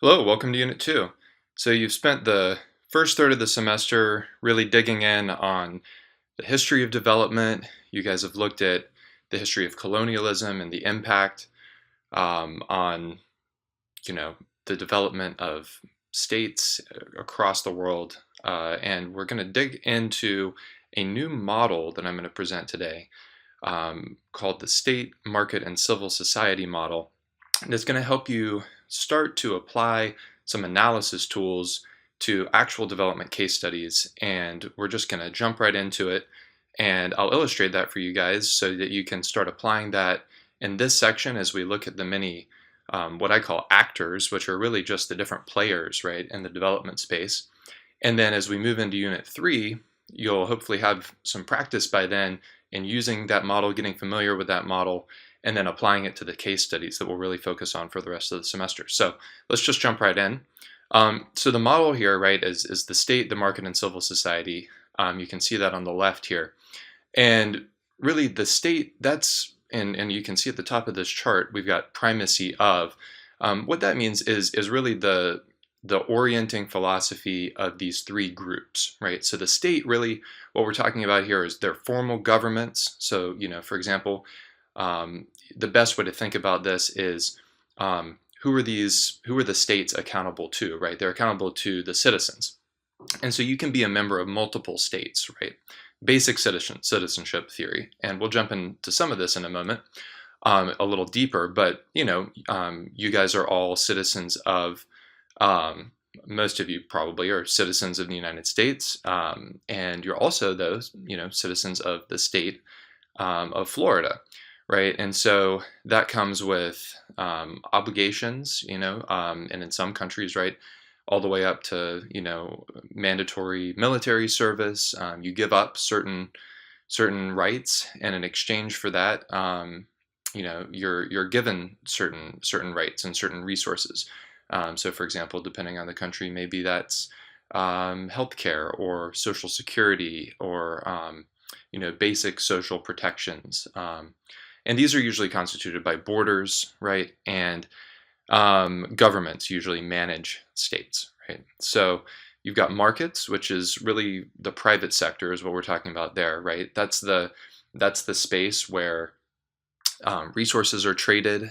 Hello, welcome to Unit 2. So you've spent the first third of the semester really digging in on the history of development. You guys have looked at the history of colonialism and the impact on, you know, the development of states across the world. And we're going to dig into a new model that I'm going to present today called the State, Market, and Civil Society Model. And it's going to help you start to apply some analysis tools to actual development case studies. And we're just going to jump right into it. And I'll illustrate that for you guys so that you can start applying that in this section as we look at the many, what I call actors, which are really just the different players, right, in the development space. And then as we move into Unit 3, you'll hopefully have some practice by then in using that model, getting familiar with that model, and then applying it to the case studies that we'll really focus on for the rest of the semester. So let's just jump right in. So the model here, right, is the state, the market, and civil society. You can see that on the left here. And really the state, and you can see at the top of this chart, we've got primacy of. What that means is really the orienting philosophy of these three groups, right? So the state, really, what we're talking about here is their formal governments. So, for example, the best way to think about this is who are the states accountable to, right? They're accountable to the citizens. And so you can be a member of multiple states, right? Basic citizenship theory. And we'll jump into some of this in a moment, a little deeper, but you guys are all citizens of, most of you probably are citizens of the United States, and you're also those, citizens of the state of Florida, right? And so that comes with obligations, and in some countries, right, all the way up to mandatory military service. You give up certain rights, and in exchange for that, you're given certain rights and certain resources. So, for example, depending on the country, maybe that's healthcare or Social Security or basic social protections. And these are usually constituted by borders, right? And governments usually manage states, right? So you've got markets, which is really the private sector, is what we're talking about there, right? That's the space where resources are traded,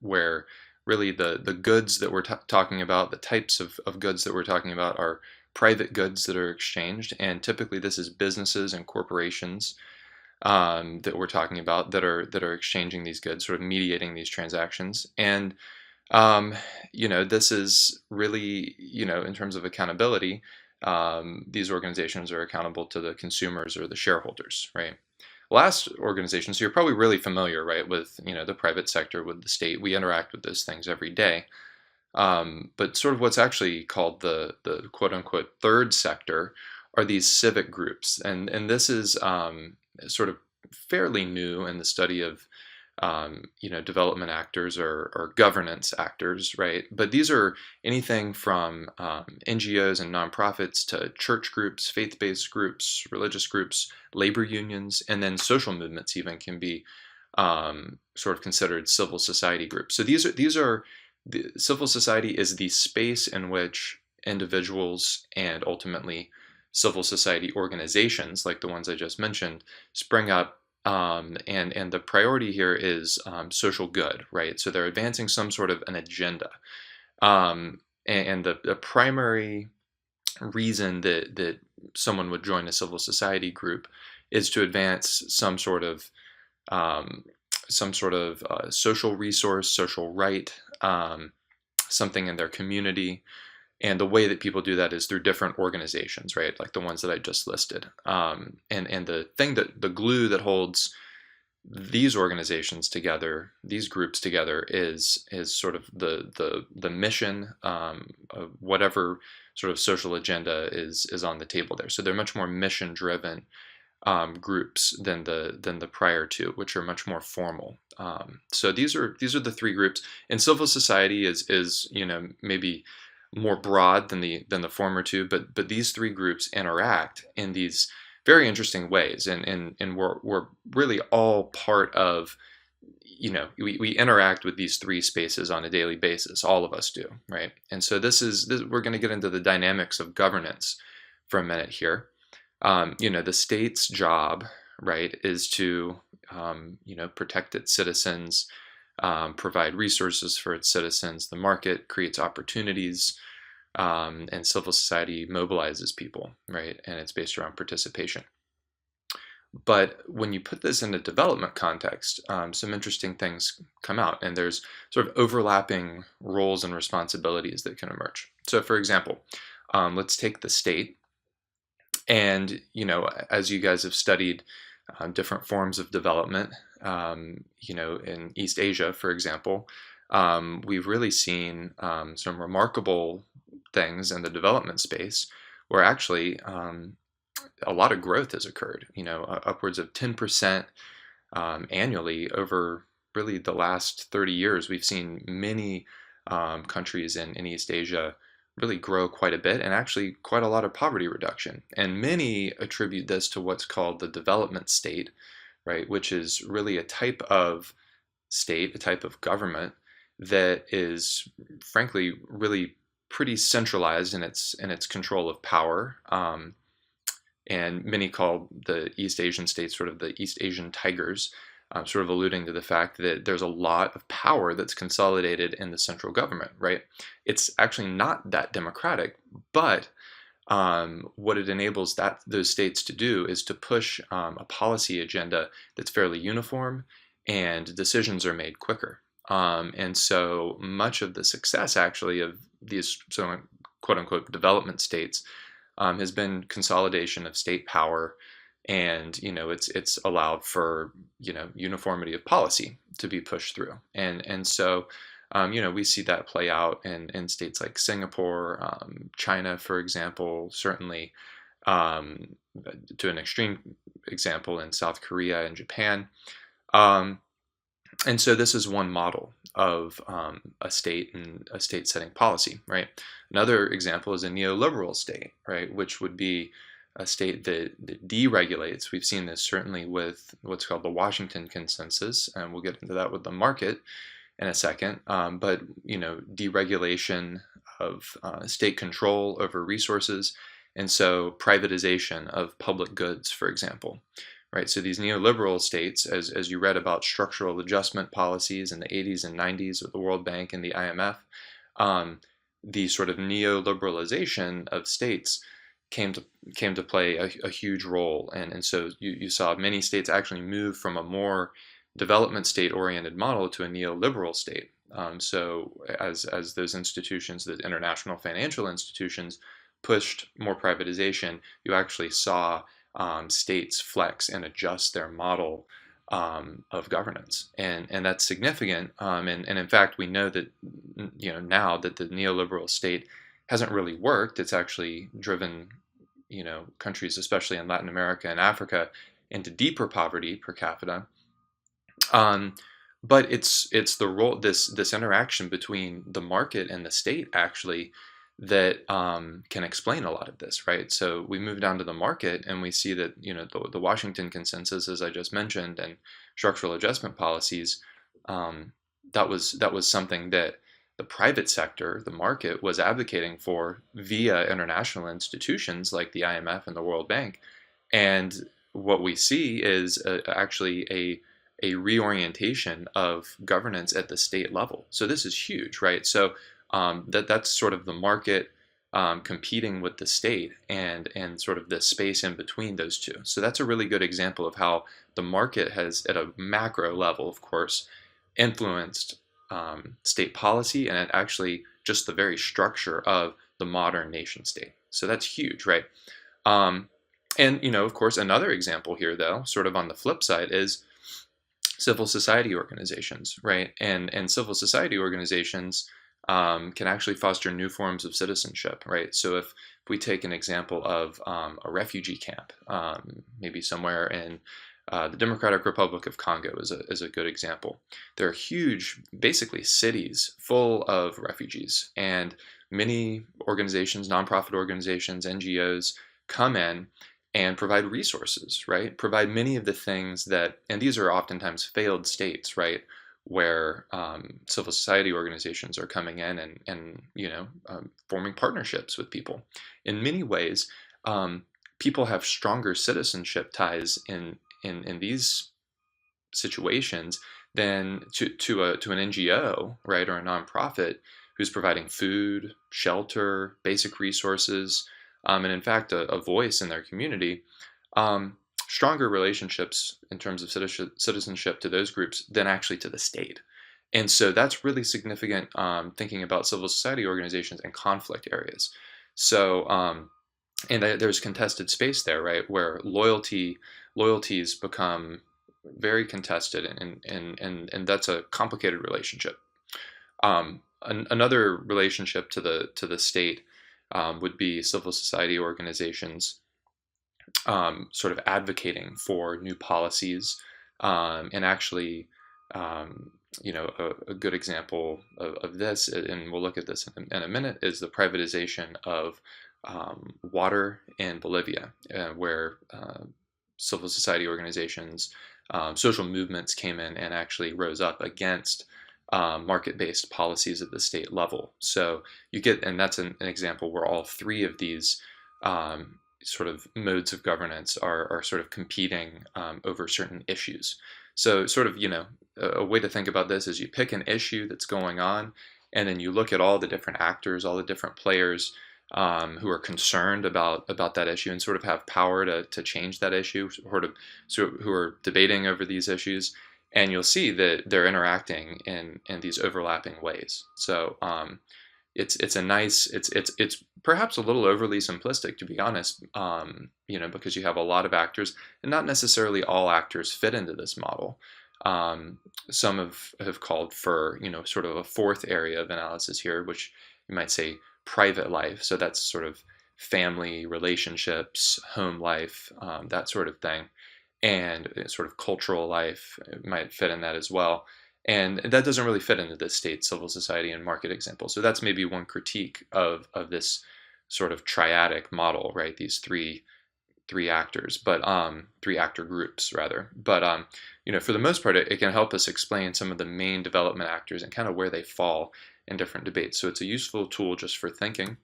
where really the goods that we're talking about, the types of goods that we're talking about are private goods that are exchanged. And typically this is businesses and corporations that we're talking about that are exchanging these goods, sort of mediating these transactions. And this is really, in terms of accountability, these organizations are accountable to the consumers or the shareholders, right? Last organization, so you're probably really familiar, right, with the private sector, with the state. We interact with those things every day. But sort of what's actually called the quote unquote third sector are these civic groups, and this is sort of fairly new in the study of development actors or governance actors, right? But these are anything from NGOs and nonprofits to church groups, faith-based groups, religious groups, labor unions, and then social movements even can be sort of considered civil society groups. So these are the civil society is the space in which individuals and ultimately civil society organizations, like the ones I just mentioned, spring up. And the priority here is social good, right? So they're advancing some sort of an agenda. And the primary reason that someone would join a civil society group is to advance some sort of social resource, social right, something in their community. And the way that people do that is through different organizations, right? Like the ones that I just listed. And the thing the glue that holds these organizations together, these groups together, is sort of the mission of whatever sort of social agenda is on the table there. So they're much more mission driven groups than the prior two, which are much more formal. So these are the three groups. And civil society is maybe more broad than the former two, but these three groups interact in these very interesting ways, and we're really all part of we interact with these three spaces on a daily basis. All of us do, right? And so we're going to get into the dynamics of governance for a minute here. The state's job, right, is to, protect its citizens, provide resources for its citizens. The market creates opportunities, and civil society mobilizes people, right? And it's based around participation. But when you put this in a development context, some interesting things come out, and there's sort of overlapping roles and responsibilities that can emerge. So, for example, let's take the state, and as you guys have studied different forms of development, in East Asia, for example, we've really seen some remarkable things in the development space where actually a lot of growth has occurred, upwards of 10% annually over really the last 30 years. We've seen many countries in East Asia really grow quite a bit, and actually quite a lot of poverty reduction. And many attribute this to what's called the development state, right, which is really a type of state, a type of government that is frankly really pretty centralized in its control of power. And many call the East Asian states sort of the East Asian tigers, sort of alluding to the fact that there's a lot of power that's consolidated in the central government, right? It's actually not that democratic, but what it enables those states to do is to push a policy agenda that's fairly uniform, and decisions are made quicker. And so much of the success actually of these quote unquote development states has been consolidation of state power, and it's allowed for uniformity of policy to be pushed through, and so we see that play out in states like Singapore, China, for example, certainly to an extreme example in South Korea and Japan. And so this is one model of a state and a state setting policy, right? Another example is a neoliberal state, right, which would be a state that deregulates. We've seen this certainly with what's called the Washington Consensus, and we'll get into that with the market in a second. But deregulation of state control over resources, and so privatization of public goods, for example. Right, so these neoliberal states, as you read about structural adjustment policies in the 80s and 90s with the World Bank and the IMF, the sort of neoliberalization of states came to play a huge role, and so you saw many states actually move from a more development state oriented model to a neoliberal state. So as those institutions, the international financial institutions, pushed more privatization, you actually saw states flex and adjust their model of governance, and that's significant. And in fact, we know that now that the neoliberal state hasn't really worked. It's actually driven countries, especially in Latin America and Africa, into deeper poverty per capita. But it's the role, this interaction between the market and the state actually that can explain a lot of this, right? So we move down to the market and we see that the Washington Consensus, as I just mentioned, and structural adjustment policies, that was something that the private sector, the market, was advocating for via international institutions like the IMF and the World Bank. And what we see is actually a reorientation of governance at the state level. So this is huge, right? So that's sort of the market competing with the state, and sort of the space in between those two. So that's a really good example of how the market has, at a macro level, of course, influenced state policy, and actually just the very structure of the modern nation state. So that's huge, right? And of course, another example here, though, sort of on the flip side, is civil society organizations, right? And civil society organizations can actually foster new forms of citizenship, right? So if we take an example of a refugee camp, maybe somewhere in the Democratic Republic of Congo is a good example. There are huge, basically cities full of refugees, and many organizations, nonprofit organizations, NGOs come in and provide resources, right? Provide many of the things that, and these are oftentimes failed states, right? Where civil society organizations are coming in and forming partnerships with people. In many ways, people have stronger citizenship ties in these situations than to an NGO, right, or a nonprofit who's providing food, shelter, basic resources, and in fact a voice in their community. Um, Stronger relationships in terms of citizenship to those groups than actually to the state. And so that's really significant, thinking about civil society organizations and conflict areas. So and there's contested space there, right, where loyalties become very contested, and that's a complicated relationship. Another relationship to the state would be civil society organizations sort of advocating for new policies, and actually, um, a good example of this, and we'll look at this in a minute, is the privatization of water in Bolivia, where civil society organizations, social movements came in and actually rose up against market-based policies at the state level. So you get, and that's an example where all three of these sort of modes of governance are sort of competing over certain issues. So sort of, a way to think about this is you pick an issue that's going on, and then you look at all the different actors, all the different players who are concerned about that issue and sort of have power to change that issue, who are debating over these issues, and you'll see that they're interacting in these overlapping ways. So it's a nice, it's perhaps a little overly simplistic, to be honest, because you have a lot of actors and not necessarily all actors fit into this model. Some have called for, sort of a fourth area of analysis here, which you might say private life. So that's sort of family relationships, home life, that sort of thing. And sort of cultural life might fit in that as well. And that doesn't really fit into the state, civil society, and market example. So that's maybe one critique of this sort of triadic model, right? These three actors, but three actor groups rather. But for the most part, it can help us explain some of the main development actors and kind of where they fall in different debates. So it's a useful tool just for thinking.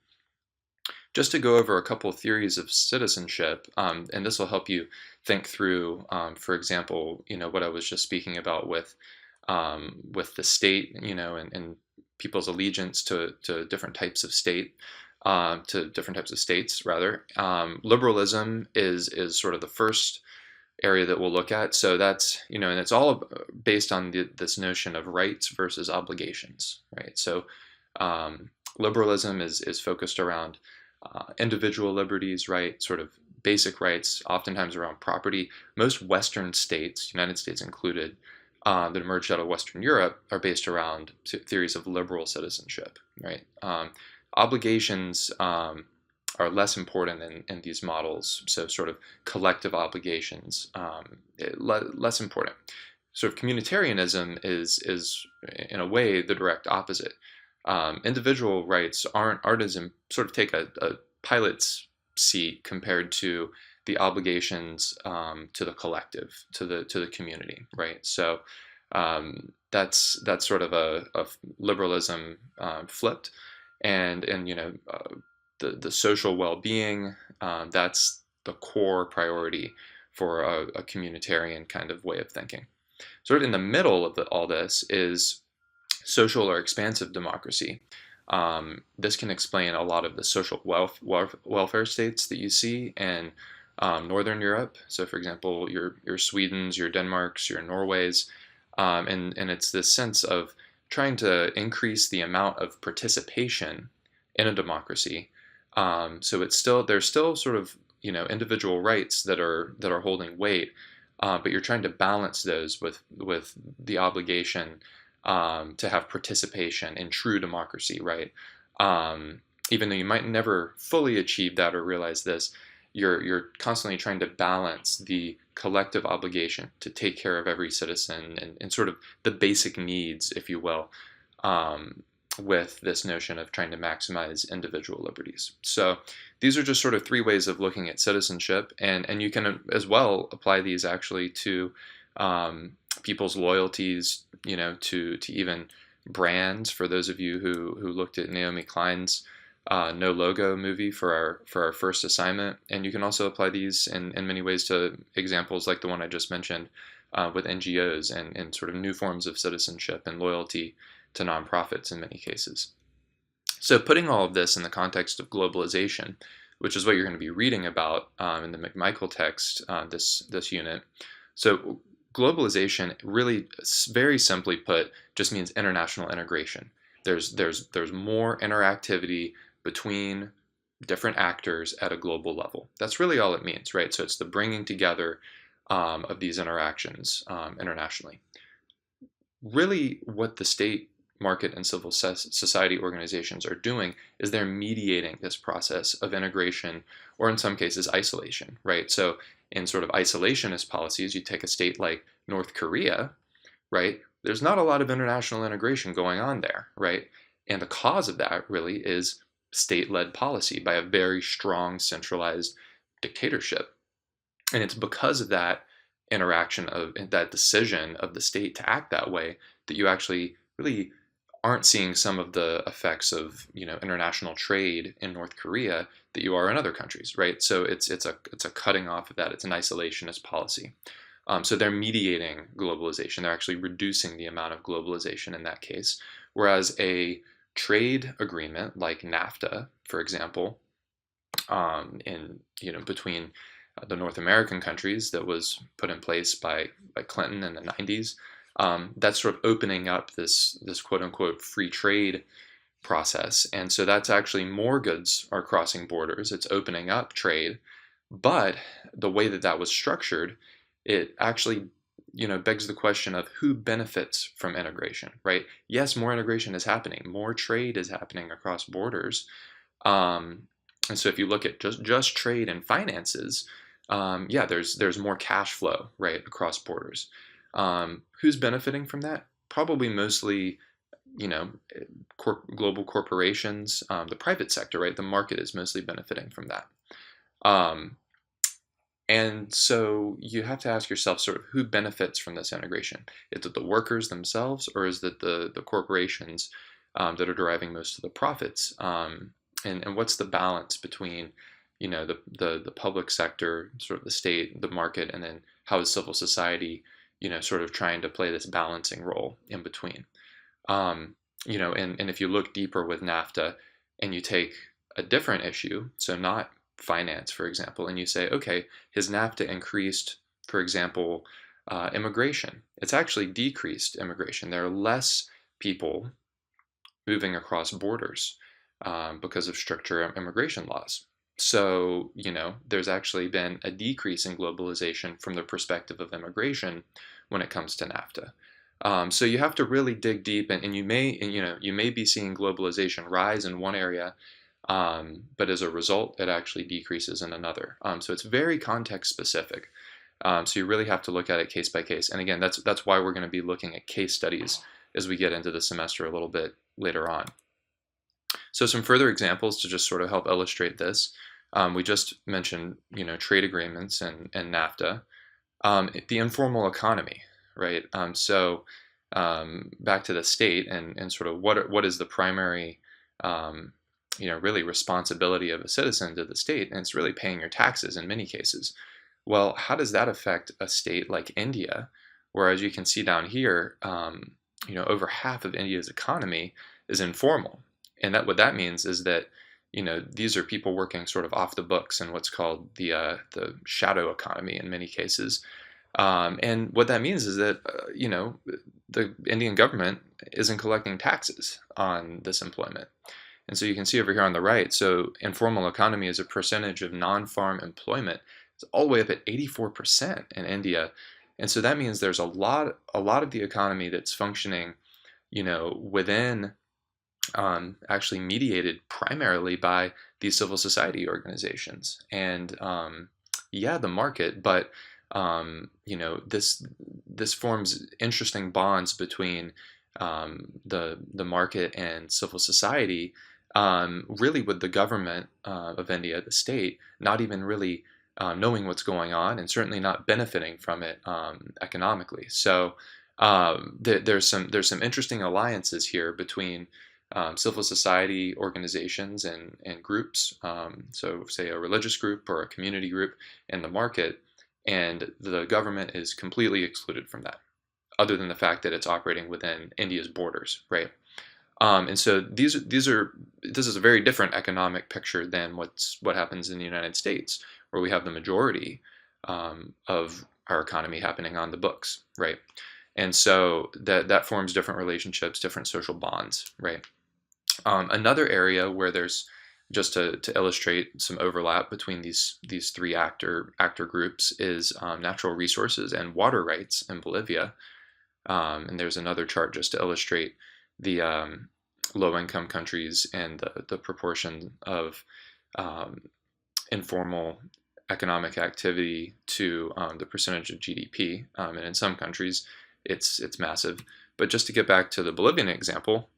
Just to go over a couple of theories of citizenship, and this will help you think through, for example, what I was just speaking about with the state, and people's allegiance to different types of to different types of states, rather. Liberalism is sort of the first area that we'll look at. So that's, and it's all based on this notion of rights versus obligations, right? So liberalism is focused around individual liberties, right? Sort of basic rights, oftentimes around property. Most Western states, United States included, that emerged out of Western Europe are based around theories of liberal citizenship, right? Obligations are less important in these models, so sort of collective obligations, less important. Sort of communitarianism is in a way the direct opposite. Individual rights aren't as sort of take a pilot's seat compared to the obligations to the collective, to the community, right? So that's sort of a liberalism flipped, and the social well-being, that's the core priority for a communitarian kind of way of thinking. Sort of in the middle of all this is social or expansive democracy. This can explain a lot of the social welfare states that you see in Northern Europe. So, for example, your Swedens, your Denmarks, your Norways, and it's this sense of trying to increase the amount of participation in a democracy. So there's still sort of individual rights that are holding weight, but you're trying to balance those with the obligation to have participation in true democracy, right? Even though you might never fully achieve that or realize this, you're constantly trying to balance the collective obligation to take care of every citizen and sort of the basic needs, if you will, with this notion of trying to maximize individual liberties. So these are just sort of three ways of looking at citizenship, and you can as well apply these actually to people's loyalties, to even brands. For those of you who looked at Naomi Klein's No Logo movie for our first assignment, and you can also apply these in many ways to examples like the one I just mentioned with NGOs and sort of new forms of citizenship and loyalty to nonprofits in many cases. So putting all of this in the context of globalization, which is what you're going to be reading about in the McMichael text this unit. So globalization really, very simply put, just means international integration. There's more interactivity between different actors at a global level. That's really all it means, right? So it's the bringing together of these interactions internationally. Really, what the state, market, and civil society organizations are doing is they're mediating this process of integration, or in some cases isolation, right? So in sort of isolationist policies, you take a state like North Korea, right? There's not a lot of international integration going on there, right? And the cause of that really is state-led policy by a very strong centralized dictatorship. And it's because of that interaction, of that decision of the state to act that way, that you actually really aren't seeing some of the effects of international trade in North Korea that you are in other countries, right? So it's a cutting off of that. It's an isolationist policy. So they're mediating globalization. They're actually reducing the amount of globalization in that case. Whereas a trade agreement like NAFTA, for example, between the North American countries that was put in place by Clinton in the 90s, that's sort of opening up this quote unquote free trade process. And so that's actually more goods are crossing borders. It's opening up trade. But the way that that was structured, it actually begs the question of who benefits from integration, right? Yes, more integration is happening. More trade is happening across borders. And so if you look at just trade and finances, there's more cash flow, right, across borders. Who's benefiting from that? Probably mostly, global corporations, the private sector, right? The market is mostly benefiting from that. And so you have to ask yourself sort of who benefits from this integration. Is it the workers themselves, or is it the corporations that are deriving most of the profits? And what's the balance between the public sector, sort of the state, the market, and then how is civil society sort of trying to play this balancing role in between? And if you look deeper with NAFTA and you take a different issue, so not finance, for example, and you say, okay, has NAFTA increased, for example, immigration? It's actually decreased immigration. There are less people moving across borders because of stricter immigration laws. So, there's actually been a decrease in globalization from the perspective of immigration when it comes to NAFTA. So you have to really dig deep, and you may be seeing globalization rise in one area, but as a result, it actually decreases in another. So it's very context specific. So you really have to look at it case by case. And again, that's why we're going to be looking at case studies as we get into the semester a little bit later on. So some further examples to just sort of help illustrate this. We just mentioned, trade agreements and NAFTA. The informal economy, right? So back to the state and sort of what is the primary, really responsibility of a citizen to the state, and it's really paying your taxes in many cases. Well, how does that affect a state like India, where, as you can see down here, over half of India's economy is informal, and what that means is that these are people working sort of off the books in what's called the shadow economy in many cases. And what that means is that, the Indian government isn't collecting taxes on this employment. And so you can see over here on the right, so informal economy is a percentage of non-farm employment. It's all the way up at 84% in India. And so that means there's a lot of the economy that's functioning, within actually mediated primarily by these civil society organizations and the market, but this forms interesting bonds between the market and civil society, really with the government of India, the state, not even really knowing what's going on and certainly not benefiting from it economically. So there's some interesting alliances here between civil society organizations and groups. So say a religious group or a community group and the market, and the government is completely excluded from that, other than the fact that it's operating within India's borders, right? And so this is a very different economic picture than what happens in the United States, where we have the majority of our economy happening on the books, right? And so that forms different relationships, different social bonds, right? Another area where there's, just to illustrate some overlap between these three actor groups, is natural resources and water rights in Bolivia. And there's another chart just to illustrate the low-income countries and the proportion of um, informal economic activity to the percentage of GDP. And in some countries, it's massive. But just to get back to the Bolivian example,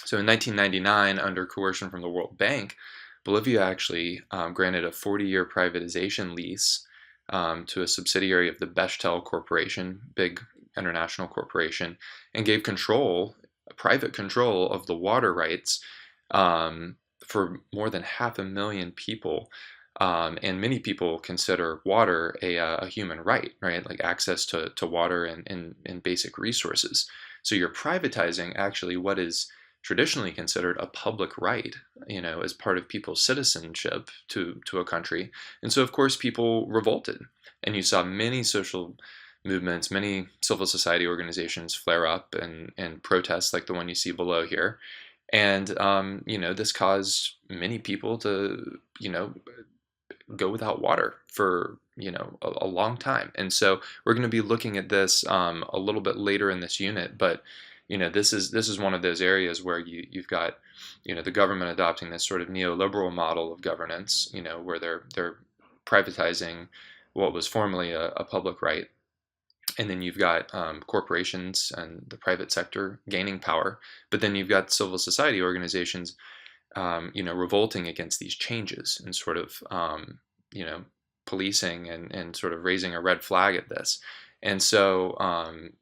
so in 1999, under coercion from the World Bank, Bolivia actually granted a 40-year privatization lease to a subsidiary of the Bechtel Corporation, big international corporation, and gave private control of the water rights for more than 500,000 people. And many people consider water a human right, right? Like access to water and basic resources. So you're privatizing actually what is traditionally considered a public right, as part of people's citizenship to a country. And so, of course, people revolted. And you saw many social movements, many civil society organizations flare up and protests like the one you see below here. And, this caused many people to, go without water for, a long time. And so we're going to be looking at this a little bit later in this unit, but this is one of those areas where you've got the government adopting this sort of neoliberal model of governance, where they're privatizing what was formerly a public right, and then you've got corporations and the private sector gaining power, but then you've got civil society organizations revolting against these changes and sort of policing and sort of raising a red flag at this. And so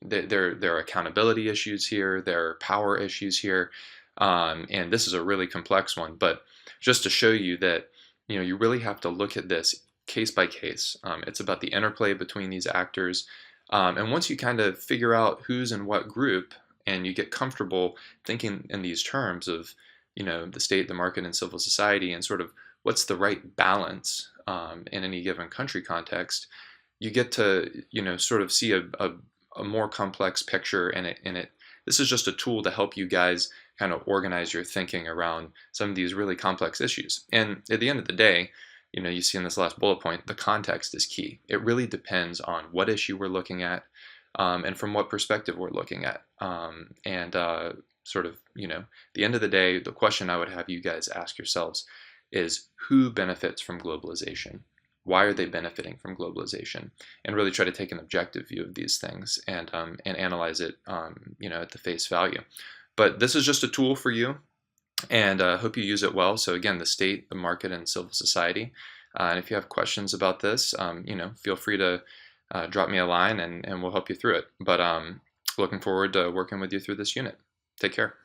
there are accountability issues here, there are power issues here, and this is a really complex one. But just to show you that you really have to look at this case by case. It's about the interplay between these actors, and once you kind of figure out who's in what group, and you get comfortable thinking in these terms of the state, the market, and civil society, and sort of what's the right balance in any given country context, you get to sort of see a more complex picture in it. This is just a tool to help you guys kind of organize your thinking around some of these really complex issues. And at the end of the day, you see in this last bullet point, the context is key. It really depends on what issue we're looking at, and from what perspective we're looking at. And sort of, the end of the day, the question I would have you guys ask yourselves is, who benefits from globalization? Why are they benefiting from globalization? And really try to take an objective view of these things and analyze it, at the face value. But this is just a tool for you, and hope you use it well. So again, the state, the market, and civil society. And if you have questions about this, feel free to drop me a line, and we'll help you through it. But looking forward to working with you through this unit. Take care.